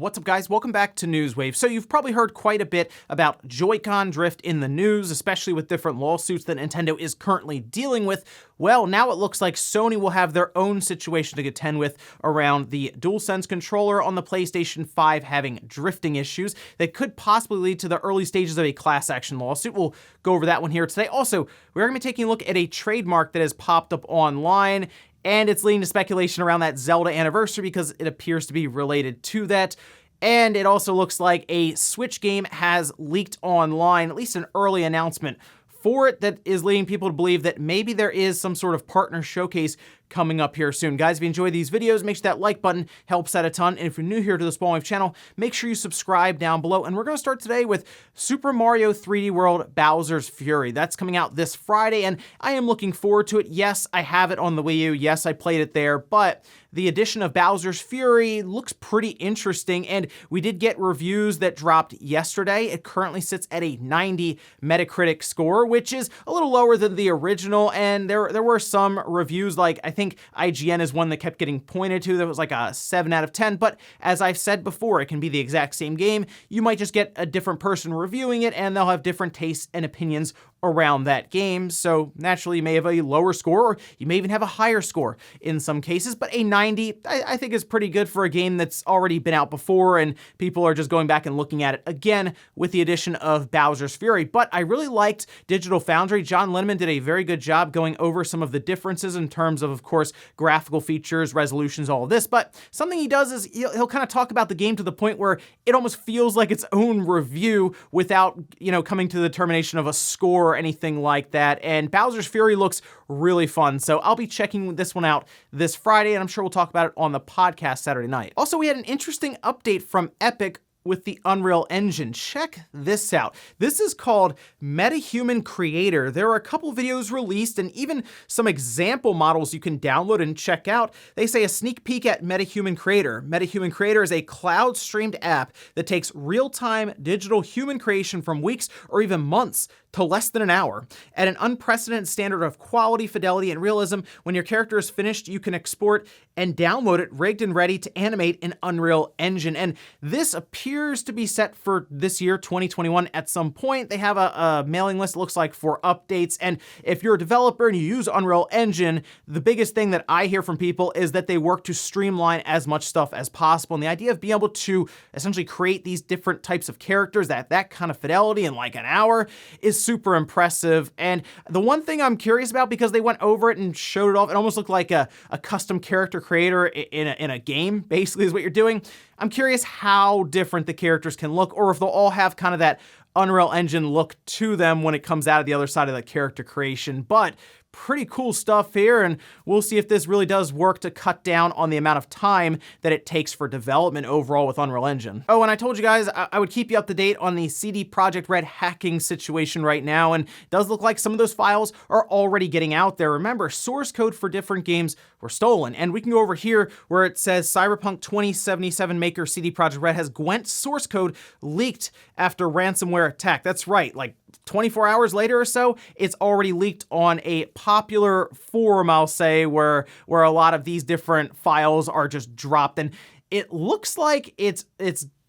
What's up, guys? Welcome back to Newswave. So you've probably heard quite a bit about Joy-Con drift in the news, especially with different lawsuits that Nintendo is currently dealing with. Well, now it looks like Sony will have their own situation to contend with around the DualSense controller on the PlayStation 5 having drifting issues that could possibly lead to the early stages of a class action lawsuit. We'll go over that one here today. Also, we're going to be taking a look at a trademark that has popped up online, and it's leading to speculation around that Zelda Anniversary because it appears to be related to that. And it also looks like a Switch game has leaked online, at least an early announcement for it that is leading people to believe that maybe there is some sort of partner showcase coming up here soon. Guys, if you enjoy these videos, make sure that like button helps out a ton. And if you're new here to the Spawnwave channel, make sure you subscribe down below. And we're going to start today with Super Mario 3D World Bowser's Fury. That's coming out this Friday, and I am looking forward to it. Yes, I have it on the Wii U. Yes, I played it there, but the addition of Bowser's Fury looks pretty interesting, and we did get reviews that dropped yesterday. It currently sits at a 90 Metacritic score, which is a little lower than the original, and there were some reviews, like I think IGN is one that kept getting pointed to that was like a 7 out of 10, but as I've said before, it can be the exact same game. You might just get a different person reviewing it, and they'll have different tastes and opinions around that game, so naturally you may have a lower score, or you may even have a higher score in some cases, but a 90 I think is pretty good for a game that's already been out before and people are just going back and looking at it again with the addition of Bowser's Fury. But I really liked Digital Foundry. John Linneman did a very good job going over some of the differences in terms of course, graphical features, resolutions, all of this, but something he does is he'll kind of talk about the game to the point where it almost feels like its own review without, coming to the determination of a score or anything like that, and Bowser's Fury looks really fun, so I'll be checking this one out this Friday, and I'm sure we'll talk about it on the podcast Saturday night. Also, we had an interesting update from Epic with the Unreal Engine. Check this out. This is called Metahuman Creator. There are a couple videos released and even some example models you can download and check out. They say a sneak peek at Metahuman Creator. Metahuman Creator is a cloud-streamed app that takes real-time digital human creation from weeks or even months to less than an hour. At an unprecedented standard of quality, fidelity, and realism, when your character is finished, you can export and download it rigged and ready to animate in Unreal Engine. And this appears to be set for this year, 2021 at some point. They have a mailing list, it looks like, for updates. And if you're a developer and you use Unreal Engine, the biggest thing that I hear from people is that they work to streamline as much stuff as possible. And the idea of being able to essentially create these different types of characters at that kind of fidelity in like an hour is super impressive. And the one thing I'm curious about, because they went over it and showed it off, it almost looked like a custom character creator in a game, basically, is what you're doing. I'm curious how different the characters can look, or if they'll all have kind of that Unreal Engine look to them when it comes out of the other side of the character creation. But pretty cool stuff here, and we'll see if this really does work to cut down on the amount of time that it takes for development overall with Unreal Engine. Oh, and I told you guys I would keep you up to date on the CD Projekt Red hacking situation right now, and it does look like some of those files are already getting out there. Remember, source code for different games were stolen, and we can go over here where it says Cyberpunk 2077 maker CD Projekt Red has GWENT source code leaked after ransomware attack. That's right, like 24 hours later or so, it's already leaked on a popular forum, I'll say, where a lot of these different files are just dropped. And it looks like it's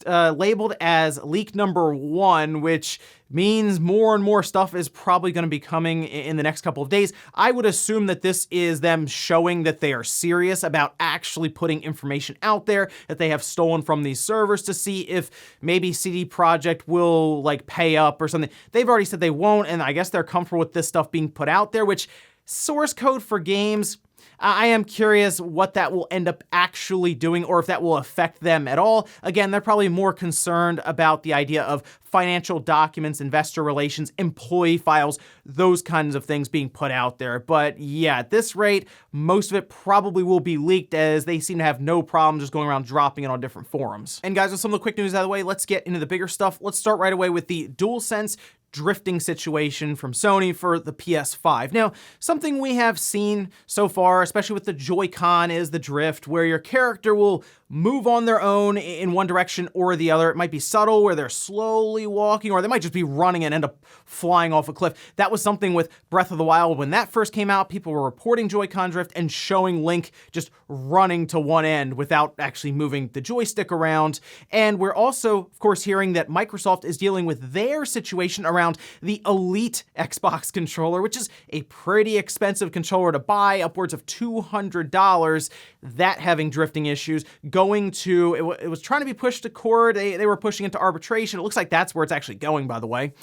labeled as leak number 1, which means more and more stuff is probably going to be coming in the next couple of days. I would assume that this is them showing that they are serious about actually putting information out there that they have stolen from these servers to see if maybe CD Projekt will like pay up or something. They've already said they won't, and I guess they're comfortable with this stuff being put out there, which source code for games, I am curious what that will end up actually doing, or if that will affect them at all. Again, they're probably more concerned about the idea of financial documents, investor relations, employee files, those kinds of things being put out there. But yeah, at this rate, most of it probably will be leaked, as they seem to have no problem just going around dropping it on different forums. And guys, with some of the quick news out of the way, let's get into the bigger stuff. Let's start right away with the DualSense drifting situation from Sony for the PS5. Now, something we have seen so far, especially with the Joy-Con, is the drift, where your character will move on their own in one direction or the other. It might be subtle where they're slowly walking, or they might just be running and end up flying off a cliff. That was something with Breath of the Wild when that first came out. People were reporting Joy-Con drift and showing Link just running to one end without actually moving the joystick around. And we're also, of course, hearing that Microsoft is dealing with their situation around the Elite Xbox controller, which is a pretty expensive controller to buy, upwards of $200. That having drifting issues, going to, it was trying to be pushed to court. They were pushing into arbitration. It looks like that's where it's actually going, by the way.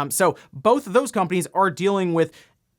So both of those companies are dealing with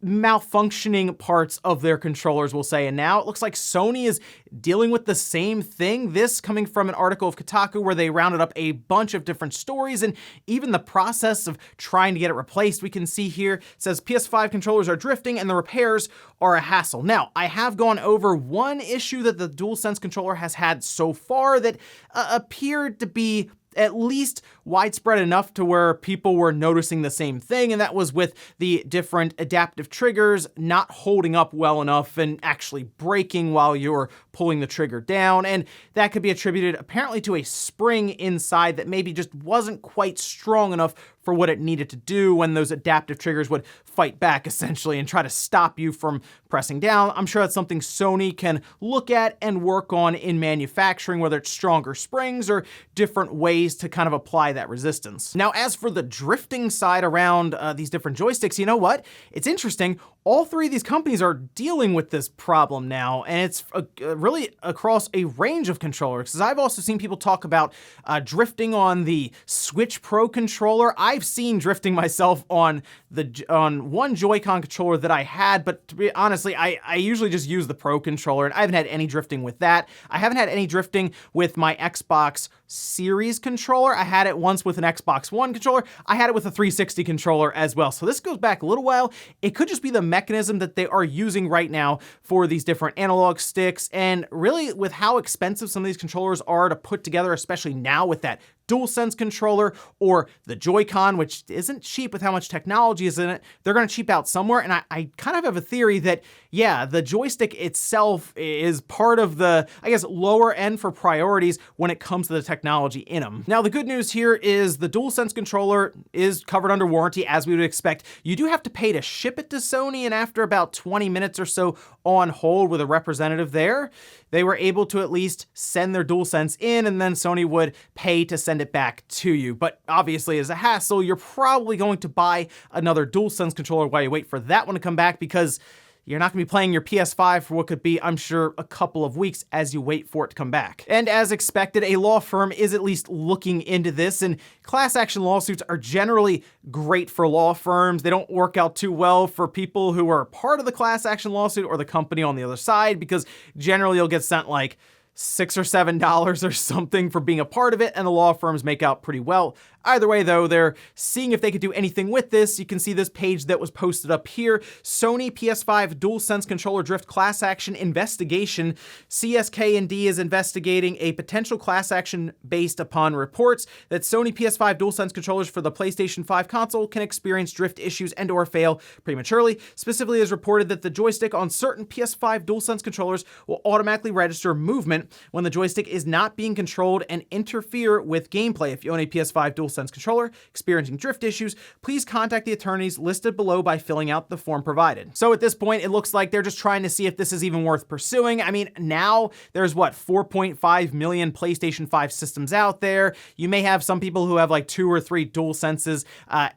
malfunctioning parts of their controllers, we'll say. And now it looks like Sony is dealing with the same thing. This coming from an article of Kotaku where they rounded up a bunch of different stories and even the process of trying to get it replaced. We can see here, it says PS5 controllers are drifting and the repairs are a hassle. Now, I have gone over one issue that the DualSense controller has had so far that appeared to be at least widespread enough to where people were noticing the same thing, and that was with the different adaptive triggers not holding up well enough and actually breaking while you're pulling the trigger down, and that could be attributed apparently to a spring inside that maybe just wasn't quite strong enough for what it needed to do when those adaptive triggers would fight back essentially and try to stop you from pressing down. I'm sure that's something Sony can look at and work on in manufacturing, whether it's stronger springs or different ways to kind of apply that resistance. Now, as for the drifting side around these different joysticks, you know what? It's interesting. All three of these companies are dealing with this problem now, and it's really across a range of controllers. Because I've also seen people talk about drifting on the Switch Pro controller. I've seen drifting myself on one Joy-Con controller that I had, but to be honestly, I usually just use the Pro controller, and I haven't had any drifting with that. I haven't had any drifting with my Xbox Series controller. I had it once with an Xbox One controller. I had it with a 360 controller as well. So this goes back a little while. It could just be the mechanism that they are using right now for these different analog sticks, and really with how expensive some of these controllers are to put together, especially now with that DualSense controller or the Joy-Con, which isn't cheap with how much technology is in it. They're going to cheap out somewhere, and I kind of have a theory that, yeah, the joystick itself is part of the, I guess, lower end for priorities when it comes to the technology in them. Now, the good news here is the DualSense controller is covered under warranty, as we would expect. You do have to pay to ship it to Sony, and after about 20 minutes or so on hold with a representative there, they were able to at least send their DualSense in, and then Sony would pay to send it back to you. But obviously, as a hassle, you're probably going to buy another DualSense controller while you wait for that one to come back, because you're not going to be playing your PS5 for what could be, I'm sure, a couple of weeks as you wait for it to come back. And as expected, a law firm is at least looking into this, and class action lawsuits are generally great for law firms. They don't work out too well for people who are part of the class action lawsuit or the company on the other side, because generally you'll get sent like $6 or $7 or something for being a part of it, and the law firms make out pretty well. Either way, though, they're seeing if they could do anything with this. You can see this page that was posted up here. Sony PS5 DualSense controller drift class action investigation. CSK&D is investigating a potential class action based upon reports that Sony PS5 DualSense controllers for the PlayStation 5 console can experience drift issues and or fail prematurely. Specifically, it is reported that the joystick on certain PS5 DualSense controllers will automatically register movement when the joystick is not being controlled and interfere with gameplay. If you own a PS5 DualSense controller experiencing drift issues, please contact the attorneys listed below by filling out the form provided. So at this point, it looks like they're just trying to see if this is even worth pursuing. I mean, now there's what, 4.5 million PlayStation 5 systems out there. You may have some people who have like 2 or 3 DualSenses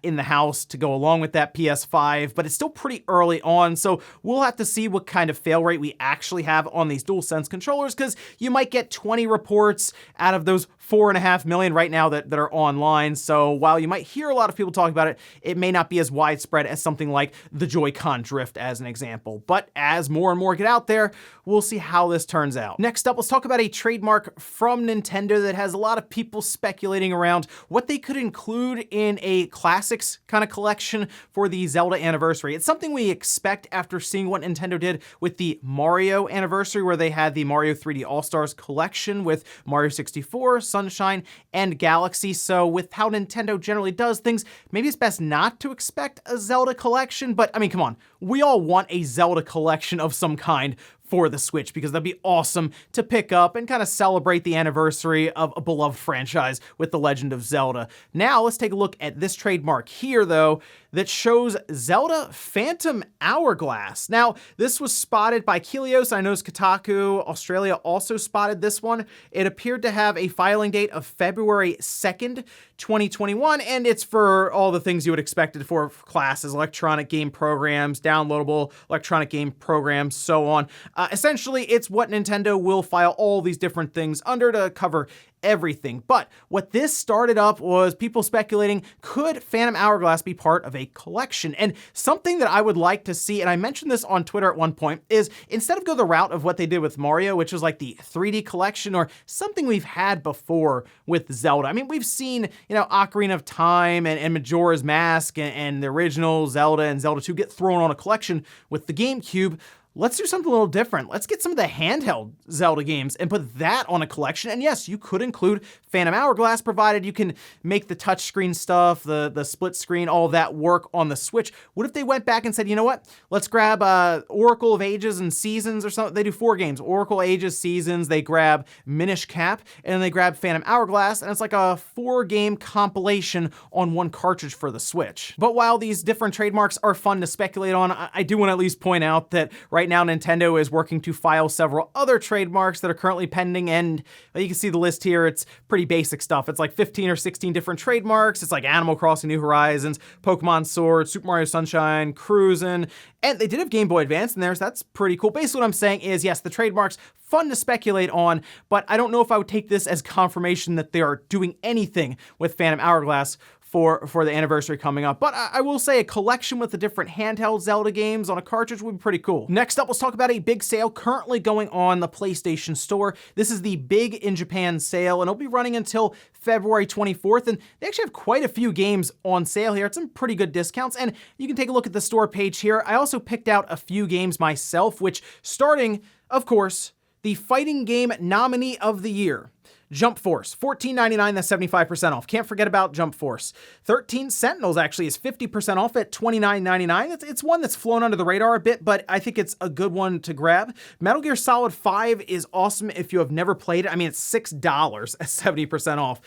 in the house to go along with that PS5, but it's still pretty early on. So we'll have to see what kind of fail rate we actually have on these DualSense controllers, because you might get 20 reports out of those 4.5 million right now that are online. So while you might hear a lot of people talk about it, it may not be as widespread as something like the Joy-Con drift as an example. But as more and more get out there, we'll see how this turns out. Next up, let's talk about a trademark from Nintendo that has a lot of people speculating around what they could include in a classics kind of collection for the Zelda Anniversary. It's something we expect after seeing what Nintendo did with the Mario Anniversary, where they had the Mario 3D All-Stars collection with Mario 64, Sunshine, and Galaxy. So with how Nintendo generally does things, maybe it's best not to expect a Zelda collection, but I mean, come on, we all want a Zelda collection of some kind for the Switch, because that'd be awesome to pick up and kind of celebrate the anniversary of a beloved franchise with The Legend of Zelda. Now, let's take a look at this trademark here, though, that shows Zelda Phantom Hourglass. Now, this was spotted by Kilios. I know Kotaku Australia also spotted this one. It appeared to have a filing date of February 2nd, 2021, and it's for all the things you would expect it for classes, electronic game programs, downloadable electronic game programs, so on. Essentially, it's what Nintendo will file all these different things under to cover everything. But what this started up was people speculating, could Phantom Hourglass be part of a collection? And something that I would like to see, and I mentioned this on Twitter at one point, is instead of go the route of what they did with Mario, which was like the 3D collection or something we've had before with Zelda. I mean, we've seen, Ocarina of Time and Majora's Mask and the original Zelda and Zelda 2 get thrown on a collection with the GameCube. Let's do something a little different. Let's get some of the handheld Zelda games and put that on a collection. And yes, you could include Phantom Hourglass, provided you can make the touchscreen stuff, the split screen, all of that work on the Switch. What if they went back and said, you know what? Let's grab Oracle of Ages and Seasons or something. They do 4 games. Oracle, Ages, Seasons. They grab Minish Cap, and then they grab Phantom Hourglass, and it's like a 4-game compilation on one cartridge for the Switch. But while these different trademarks are fun to speculate on, I do want to at least point out that right now, Nintendo is working to file several other trademarks that are currently pending, and you can see the list here. It's pretty basic stuff. It's like 15 or 16 different trademarks. It's like Animal Crossing New Horizons, Pokemon Sword, Super Mario Sunshine, Cruisin', and they did have Game Boy Advance in there, so that's pretty cool. Basically what I'm saying is, yes, the trademarks, fun to speculate on, but I don't know if I would take this as confirmation that they are doing anything with Phantom Hourglass for the anniversary coming up. But I will say a collection with the different handheld Zelda games on a cartridge would be pretty cool. Next up, let's talk about a big sale currently going on the PlayStation Store. This is the Big in Japan sale, and it'll be running until February 24th, and they actually have quite a few games on sale here at some pretty good discounts, and you can take a look at the store page here. I also picked out a few games myself, which starting, of course, the fighting game nominee of the year, Jump Force, $14.99, that's 75% off. Can't forget about Jump Force. 13 Sentinels actually is 50% off at $29.99. It's one that's flown under the radar a bit, but I think it's a good one to grab. Metal Gear Solid 5 is awesome if you have never played it. I mean, it's $6 at 70% off.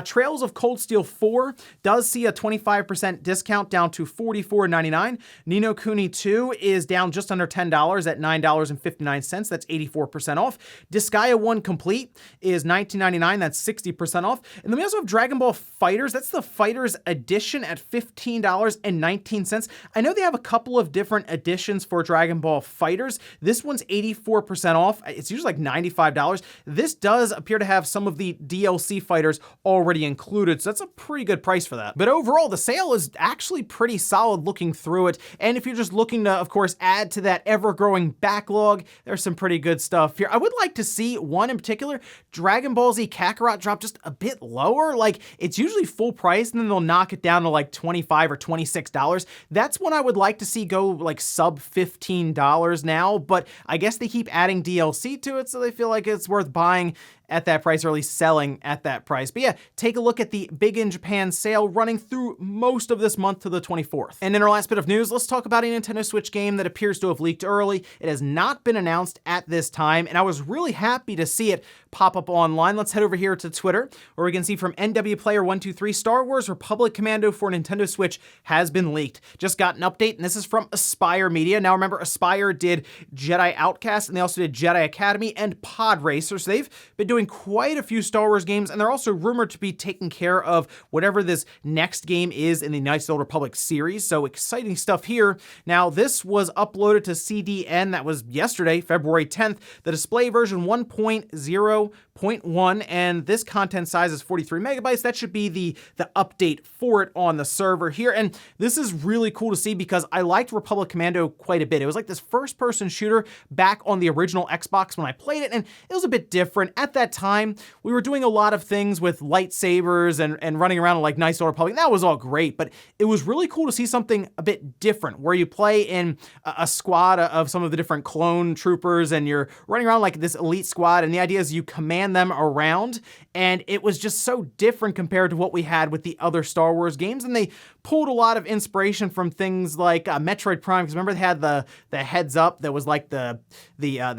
Trails of Cold Steel 4 does see a 25% discount down to $44.99. Ni no Kuni 2 is down just under $10 at $9.59. That's 84% off. Disgaea 1 Complete is $19.99. That's 60% off. And then we also have Dragon Ball FighterZ. That's the Fighters Edition at $15.19. I know they have a couple of different editions for Dragon Ball FighterZ. This one's 84% off. It's usually like $95. This does appear to have some of the DLC fighters already included, so that's a pretty good price for that. But overall, the sale is actually pretty solid looking through it. And if you're just looking to, of course, add to that ever-growing backlog, there's some pretty good stuff here. I would like to see one in particular, Dragon Ball Z Kakarot, drop just a bit lower. Like, it's usually full price and then they'll knock it down to like $25 or $26. That's one I would like to see go like sub $15 now, but I guess they keep adding DLC to it, so they feel like it's worth buying at that price, or at least selling at that price. But yeah, take a look at the Big in Japan sale running through most of this month to the 24th. And in our last bit of news, let's talk about a Nintendo Switch game that appears to have leaked early. It has not been announced at this time, and I was really happy to see it pop up online. Let's head over here to Twitter, where we can see from NW Player 123, Star Wars Republic Commando for Nintendo Switch has been leaked. Just got an update, and this is from Aspire Media. Now remember, Aspire did Jedi Outcast, and they also did Jedi Academy and Pod Racer, so they've been doing quite a few Star Wars games, and they're also rumored to be taking care of whatever this next game is in the Knights of the Old Republic series, so exciting stuff here. Now, this was uploaded to CDN, that was yesterday, February 10th, the display version 1.0.1, and this content size is 43 megabytes. That should be the update for it on the server here, and this is really cool to see because I liked Republic Commando quite a bit. It was like this first-person shooter back on the original Xbox when I played it, and it was a bit different. At that that time, we were doing a lot of things with lightsabers and running around in like nice Old Republic. That was all great, but it was really cool to see something a bit different where you play in a squad of some of the different clone troopers and you're running around like this elite squad, and the idea is you command them around, and it was just so different compared to what we had with the other Star Wars games. And they pulled a lot of inspiration from things like Metroid Prime, because remember they had the heads up that was like the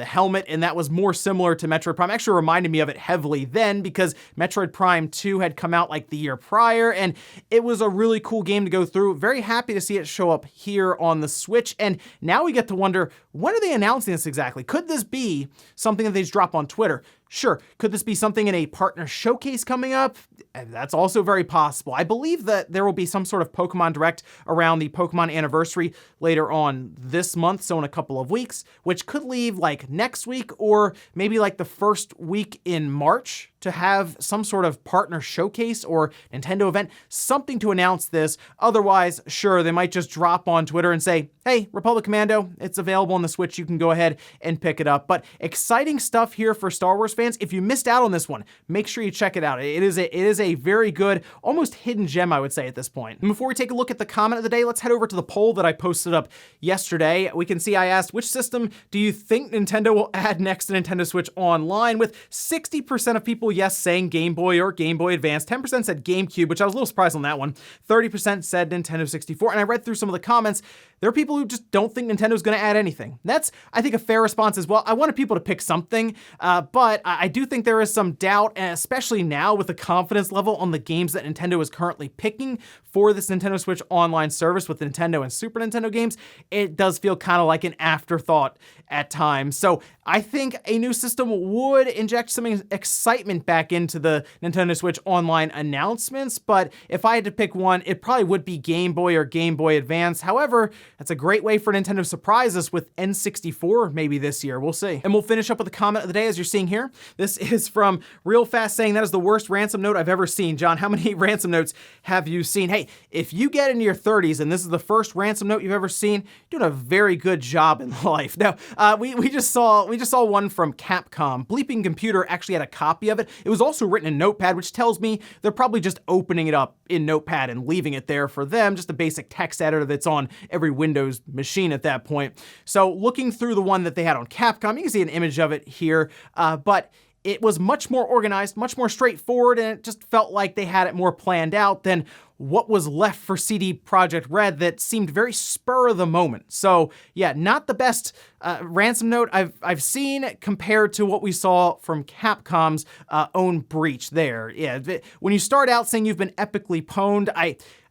helmet, and that was more similar to Metroid Prime. Actually reminded me of it heavily then, because Metroid Prime 2 had come out like the year prior, and it was a really cool game to go through. Very happy to see it show up here on the Switch, and now we get to wonder, when are they announcing this exactly? Could this be something that they just drop on Twitter? Sure. Could this be something in a partner showcase coming up? That's also very possible. I believe that there will be some sort of Pokemon Direct around the Pokemon Anniversary later on this month, so in a couple of weeks, which could leave like next week or maybe like the first week in March to have some sort of partner showcase or Nintendo event, something to announce this. Otherwise, sure, they might just drop on Twitter and say, hey, Republic Commando, it's available on the Switch. You can go ahead and pick it up. But exciting stuff here for Star Wars fans. If you missed out on this one, make sure you check it out. It is a very good, almost hidden gem, I would say, at this point. And before we take a look at the comment of the day, let's head over to the poll that I posted up yesterday. We can see I asked, which system do you think Nintendo will add next to Nintendo Switch Online? With 60% of people yes saying Game Boy or Game Boy Advance, 10% said GameCube, which I was a little surprised on that one, 30% said Nintendo 64, and I read through some of the comments. There are people who just don't think Nintendo's going to add anything. That's, I think, a fair response as well. I wanted people to pick something, but I do think there is some doubt, and especially now with the confidence level on the games that Nintendo is currently picking for this Nintendo Switch Online service with Nintendo and Super Nintendo games, it does feel kind of like an afterthought at times. So I think a new system would inject some excitement back into the Nintendo Switch Online announcements, but if I had to pick one, it probably would be Game Boy or Game Boy Advance. However, that's a great way for Nintendo to surprise us with N64 maybe this year. We'll see. And we'll finish up with a comment of the day, as you're seeing here. This is from Real Fast, saying that is the worst ransom note I've ever seen. John, how many ransom notes have you seen? Hey, if you get into your 30s and this is the first ransom note you've ever seen, you're doing a very good job in life. Now, we just saw one from Capcom. Bleeping Computer actually had a copy of it. It was also written in Notepad, which tells me they're probably just opening it up in Notepad and leaving it there for them, just a basic text editor that's on every Windows machine at that point. So looking through the one that they had on Capcom, you can see an image of it here, but it was much more organized, much more straightforward, and it just felt like they had it more planned out than what was left for CD Projekt Red that seemed very spur of the moment. So yeah, not the best ransom note I've seen compared to what we saw from Capcom's own breach there. Yeah, when you start out saying you've been epically pwned,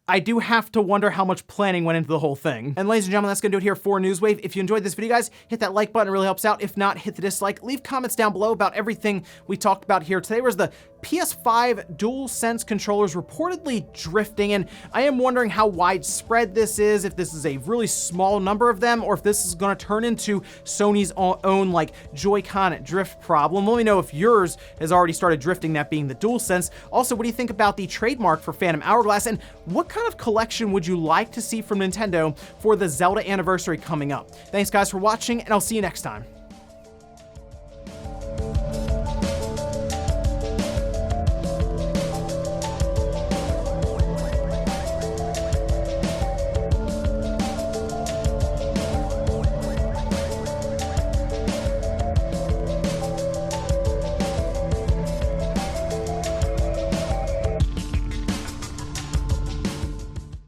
I do have to wonder how much planning went into the whole thing. And ladies and gentlemen, that's gonna do it here for Newswave. If you enjoyed this video, guys, hit that like button, it really helps out. If not, hit the dislike. Leave comments down below about everything we talked about here today. Was the PS5 DualSense controllers reportedly drifting, and I am wondering how widespread this is, if this is a really small number of them, or if this is gonna turn into Sony's own like Joy-Con drift problem. Let me know if yours has already started drifting, that being the DualSense. Also, what do you think about the trademark for Phantom Hourglass, and what kind of collection would you like to see from Nintendo for the Zelda Anniversary coming up? Thanks guys for watching, and I'll see you next time.